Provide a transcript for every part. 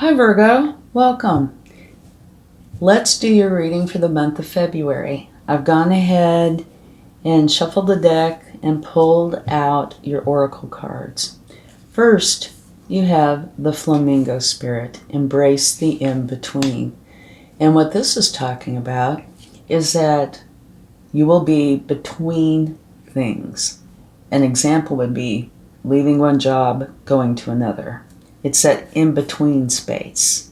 Hi Virgo, welcome. Let's do your reading for the month of February. I've gone ahead and shuffled the deck and pulled out your oracle cards. First, you have the flamingo spirit, embrace the in-between. And what this is talking about is that you will be between things. An example would be leaving one job, going to another. It's that in-between space.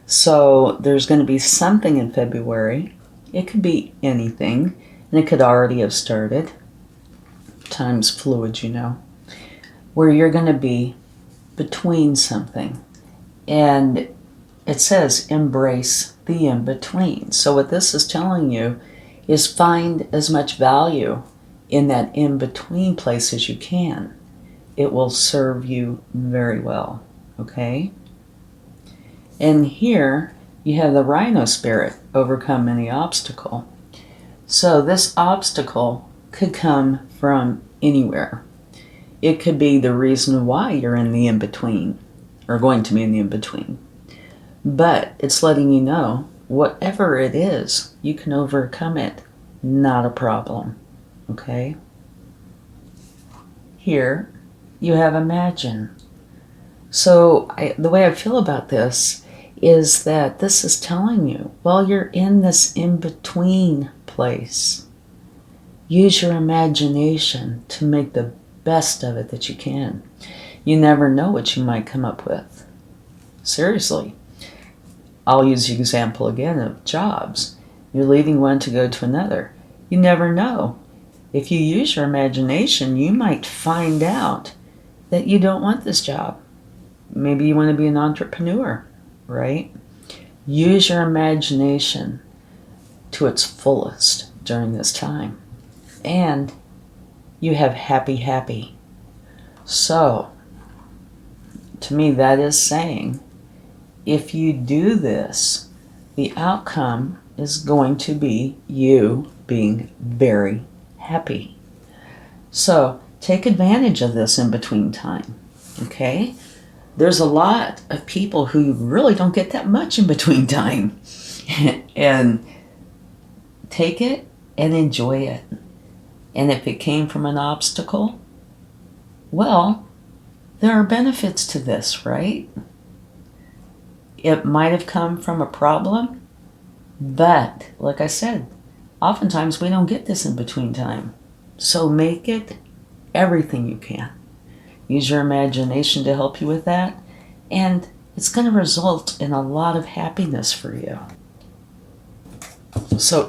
So there's going to be something in February. It could be anything, and it could already have started. Time's fluid, you know. Where you're going to be between something. And it says embrace the in-between. So what this is telling you is find as much value in that in-between place as you can. It will serve you very well. Okay? And here you have the rhino spirit, overcome any obstacle. So this obstacle could come from anywhere. It could be the reason why you're in the in-between, or going to be in the in-between. But it's letting you know, whatever it is, you can overcome it. Not a problem. Okay? Here you have imagine. So the way I feel about this is that this is telling you, while you're in this in-between place, use your imagination to make the best of it that you can. You never know what you might come up with. Seriously. I'll use the example again of jobs. You're leaving one to go to another. You never know. If you use your imagination, you might find out that you don't want this job. Maybe you want to be an entrepreneur, right? Use your imagination to its fullest during this time. And you have happy, happy. So, to me, that is saying, if you do this, the outcome is going to be you being very happy. So, take advantage of this in-between time, okay? There's a lot of people who really don't get that much in between time. And take it and enjoy it. And if it came from an obstacle, well, there are benefits to this, right? It might have come from a problem, but like I said, oftentimes we don't get this in between time. So make it everything you can. Use your imagination to help you with that, and it's going to result in a lot of happiness for you. So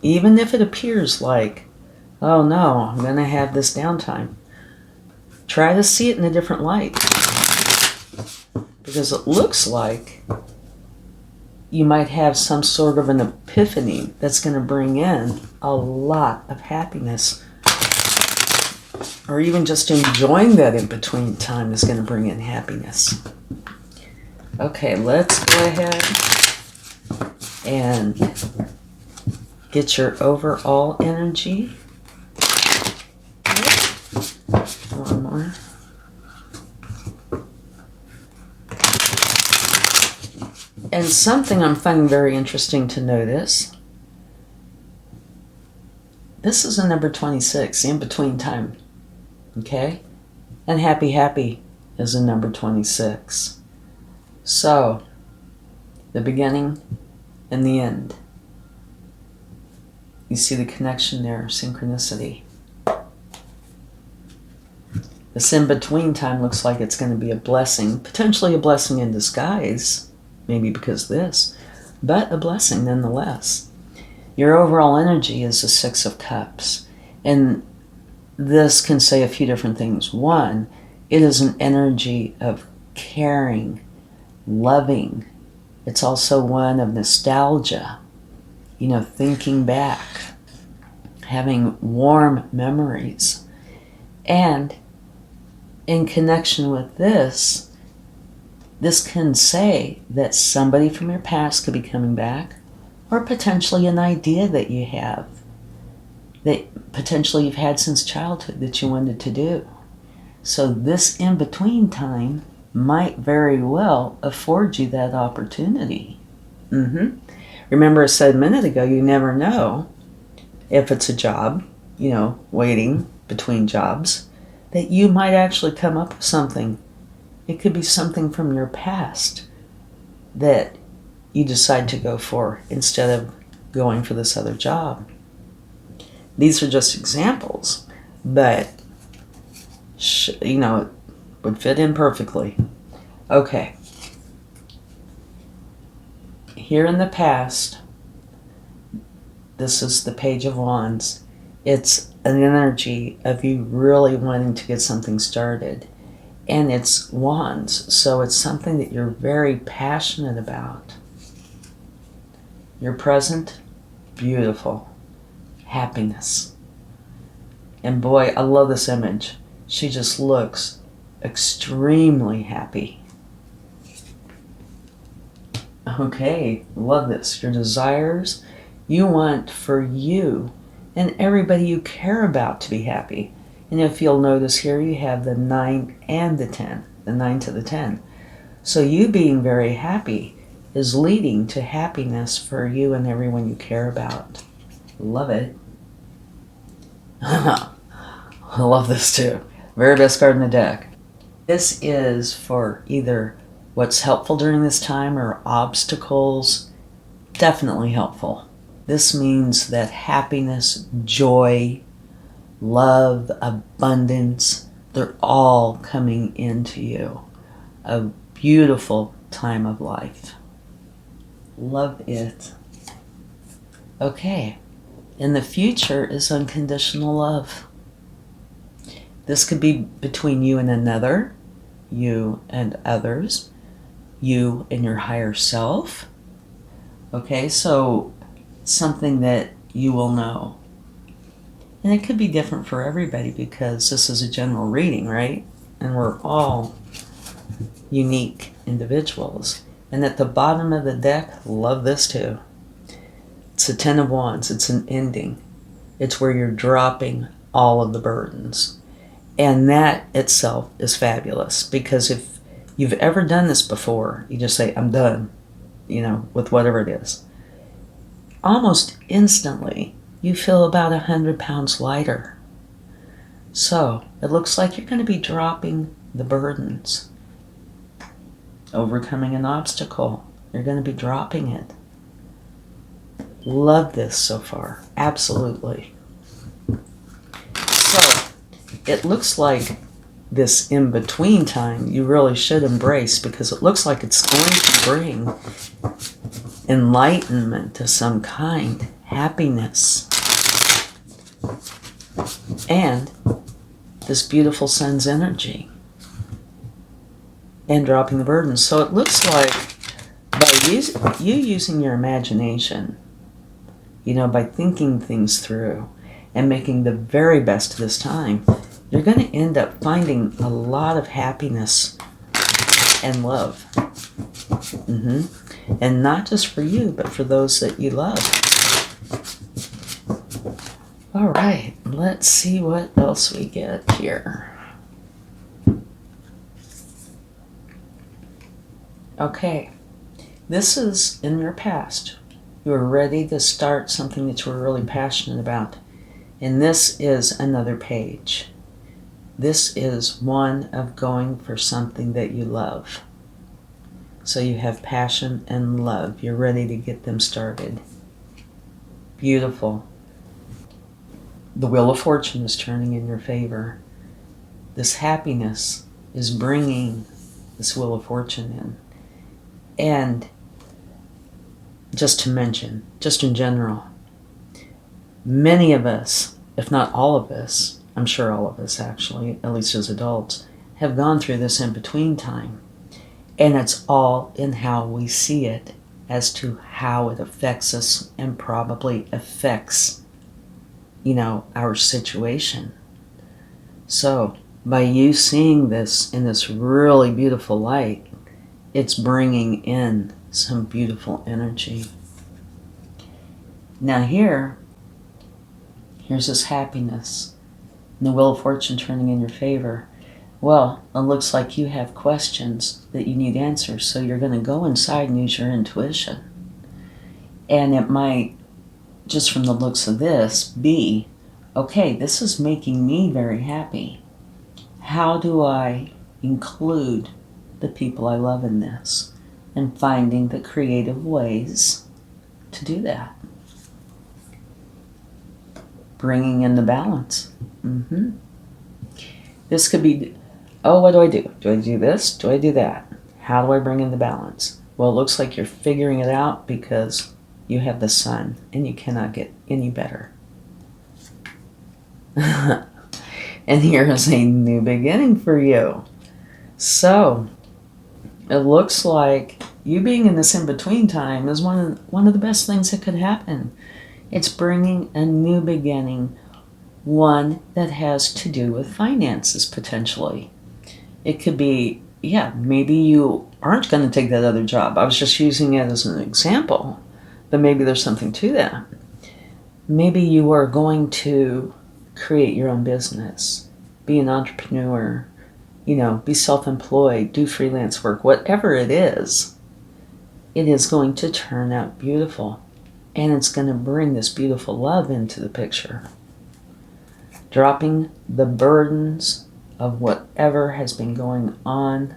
even if it appears like, oh no, I'm going to have this downtime, try to see it in a different light. Because it looks like you might have some sort of an epiphany that's going to bring in a lot of happiness. Or even just enjoying that in-between time is going to bring in happiness. Okay, let's go ahead and get your overall energy. One more. And something I'm finding very interesting to notice. This is a number 26, in-between time. Okay? And happy, happy is a number 26. So, the beginning and the end. You see the connection there, synchronicity. This in-between time looks like it's going to be a blessing, potentially a blessing in disguise, maybe because of this, but a blessing nonetheless. Your overall energy is the Six of Cups. And this can say a few different things. One, it is an energy of caring, loving. It's also one of nostalgia, thinking back, having warm memories. And in connection with this can say that somebody from your past could be coming back, or potentially an idea that you have that potentially you've had since childhood that you wanted to do. So this in-between time might very well afford you that opportunity. Remember I said a minute ago, you never know if it's a job, waiting between jobs, that you might actually come up with something. It could be something from your past that you decide to go for instead of going for this other job. These are just examples, but it would fit in perfectly. Okay. Here in the past, this is the Page of Wands. It's an energy of you really wanting to get something started. And it's wands, so it's something that you're very passionate about. Your present, beautiful. Happiness. And boy, I love this image. She just looks extremely happy. Okay, love this. Your desires, you want for you and everybody you care about to be happy. And if you'll notice here, you have the 9 and the 10, the 9 to the 10. So you being very happy is leading to happiness for you and everyone you care about. Love it. I love this too. Very best card in the deck. This is for either what's helpful during this time or obstacles. Definitely helpful. This means that happiness, joy, love, abundance, they're all coming into you. A beautiful time of life. Love it. Okay. And the future is unconditional love. This could be between you and another, you and others, you and your higher self. Okay, so something that you will know. And it could be different for everybody because this is a general reading, right? And we're all unique individuals. And at the bottom of the deck, love this too. It's a 10 of Wands. It's an ending. It's where you're dropping all of the burdens. And that itself is fabulous because if you've ever done this before, you just say, I'm done, with whatever it is. Almost instantly, you feel about 100 pounds lighter. So it looks like you're going to be dropping the burdens. Overcoming an obstacle, you're going to be dropping it. Love this so far. Absolutely. So it looks like this in-between time you really should embrace because it looks like it's going to bring enlightenment of some kind, happiness, and this beautiful sun's energy, and dropping the burdens. So it looks like by you using your imagination, by thinking things through and making the very best of this time, you're going to end up finding a lot of happiness and love. And not just for you, but for those that you love. All right, let's see what else we get here. Okay, this is in your past. You were ready to start something that you were really passionate about. And this is another page. This is one of going for something that you love. So you have passion and love. You're ready to get them started. Beautiful. The Wheel of Fortune is turning in your favor. This happiness is bringing this Wheel of Fortune in. And just to mention, just in general, many of us, if not all of us, I'm sure all of us actually, at least as adults, have gone through this in-between time. And it's all in how we see it as to how it affects us and probably affects, our situation. So by you seeing this in this really beautiful light, it's bringing in some beautiful energy. Now here's this happiness. And the Wheel of Fortune turning in your favor. Well, it looks like you have questions that you need answers, so you're going to go inside and use your intuition. And it might, just from the looks of this, be, okay, this is making me very happy. How do I include the people I love in this? And finding the creative ways to do that. Bringing in the balance. This could be, oh, what do I do? Do I do this? Do I do that? How do I bring in the balance? Well, it looks like you're figuring it out because you have the sun and you cannot get any better. And here is a new beginning for you. So it looks like you being in this in-between time is one of the best things that could happen. It's bringing a new beginning, one that has to do with finances potentially. It could be, yeah, maybe you aren't going to take that other job. I was just using it as an example, but maybe there's something to that. Maybe you are going to create your own business, be an entrepreneur, be self-employed, do freelance work, whatever it is going to turn out beautiful. And it's going to bring this beautiful love into the picture. Dropping the burdens of whatever has been going on.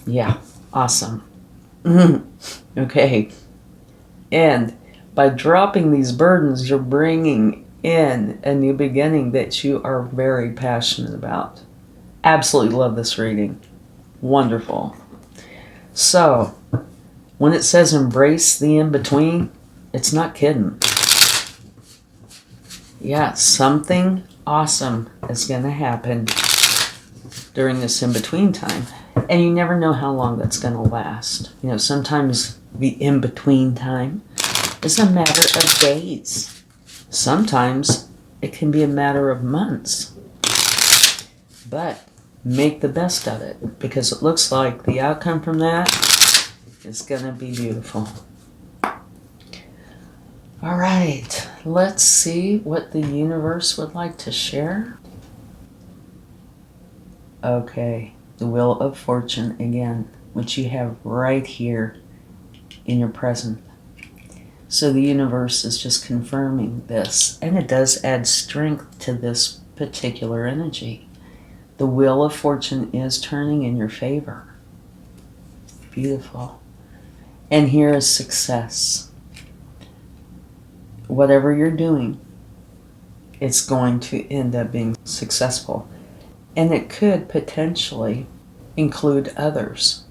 Yeah, awesome. Okay. And by dropping these burdens, you're bringing in a new beginning that you are very passionate about. Absolutely love this reading. Wonderful. So, when it says embrace the in-between, it's not kidding. Yeah, something awesome is going to happen during this in-between time. And you never know how long that's going to last. Sometimes the in-between time is a matter of days. Sometimes it can be a matter of months. But make the best of it, because it looks like the outcome from that is going to be beautiful. All right, let's see what the universe would like to share. Okay, the Wheel of Fortune again, which you have right here in your present. So the universe is just confirming this, and it does add strength to this particular energy. The Wheel of Fortune is turning in your favor. Beautiful. And here is success. Whatever you're doing, it's going to end up being successful. And it could potentially include others.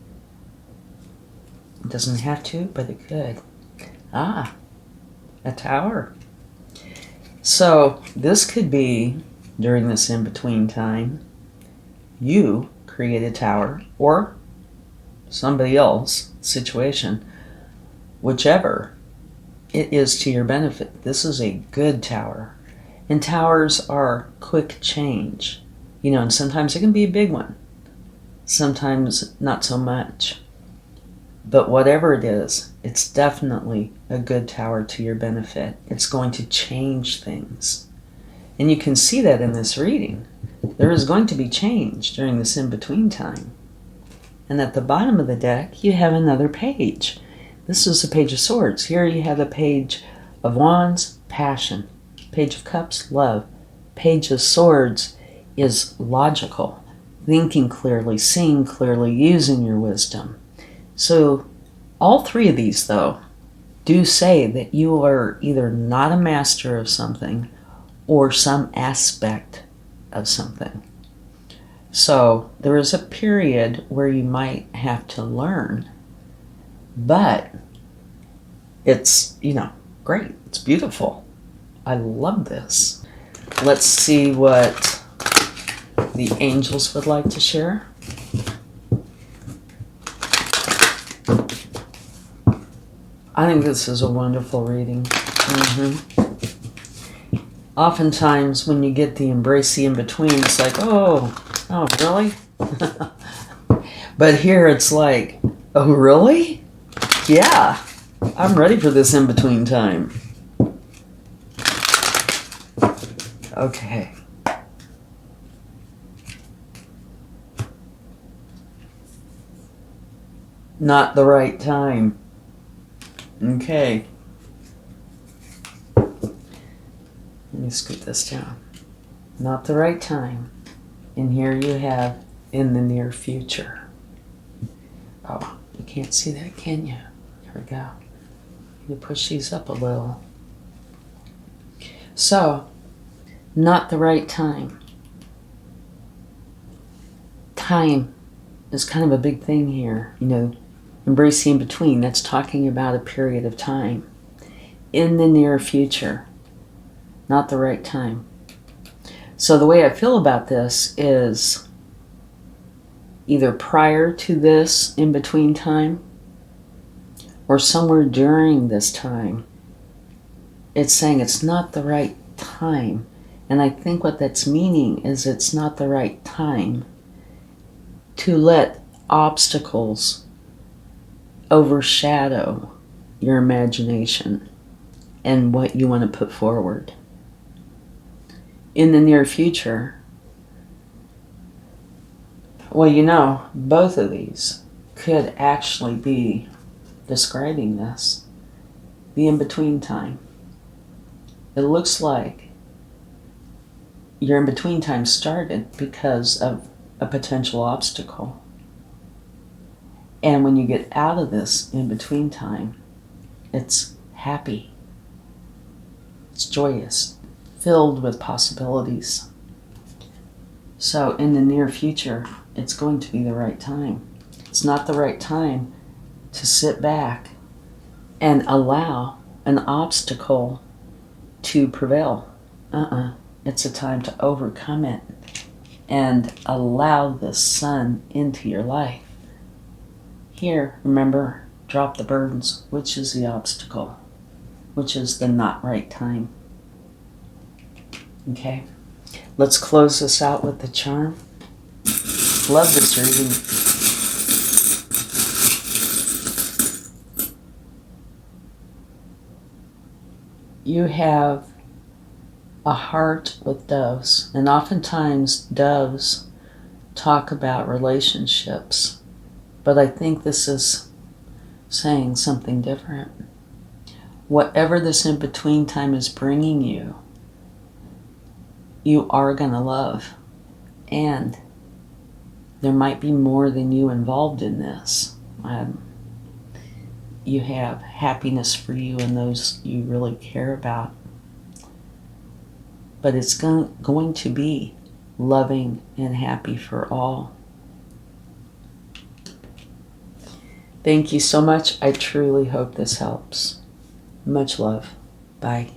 It doesn't have to, but it could. Ah, a tower. So this could be, during this in-between time, you create a tower, or somebody else situation, whichever it is to your benefit. This is a good tower. And towers are quick change. And sometimes it can be a big one. Sometimes not so much. But whatever it is, it's definitely a good tower to your benefit. It's going to change things. And you can see that in this reading. There is going to be change during this in-between time. And at the bottom of the deck, you have another page. This is a Page of Swords. Here you have a Page of Wands, passion. Page of Cups, love. Page of Swords is logical, thinking clearly, seeing clearly, using your wisdom. So all three of these, though, do say that you are either not a master of something or some aspect of something. So there is a period where you might have to learn, but it's, great. It's beautiful. I love this. Let's see what the angels would like to share. I think this is a wonderful reading. Oftentimes when you get the embrace the in-between, it's like, oh, really? But here it's like, oh, really? Yeah, I'm ready for this in-between time. Okay. Not the right time. Okay. Let me scoot this down. Not the right time. And here you have in the near future. Oh, you can't see that, can you? Here we go. You push these up a little. So, not the right time. Time is kind of a big thing here. You know, embrace the in-between. That's talking about a period of time. In the near future. Not the right time. So the way I feel about this is either prior to this in-between time or somewhere during this time. It's saying it's not the right time. And I think what that's meaning is it's not the right time to let obstacles overshadow your imagination and what you want to put forward. In the near future, well, you know, both of these could actually be describing this. The in-between time. It looks like your in-between time started because of a potential obstacle. And when you get out of this in-between time, it's happy. It's joyous, filled with possibilities. So in the near future, it's going to be the right time. It's not the right time to sit back and allow an obstacle to prevail. It's a time to overcome it and allow the sun into your life. Here, remember, drop the burdens. Which is the obstacle? Which is the not right time? Okay, let's close this out with the charm. Love this reading. You have a heart with doves, and oftentimes doves talk about relationships, but I think this is saying something different. Whatever this in-between time is bringing you, you are going to love, and there might be more than you involved in this. You have happiness for you and those you really care about. But it's going to be loving and happy for all. Thank you so much. I truly hope this helps. Much love. Bye.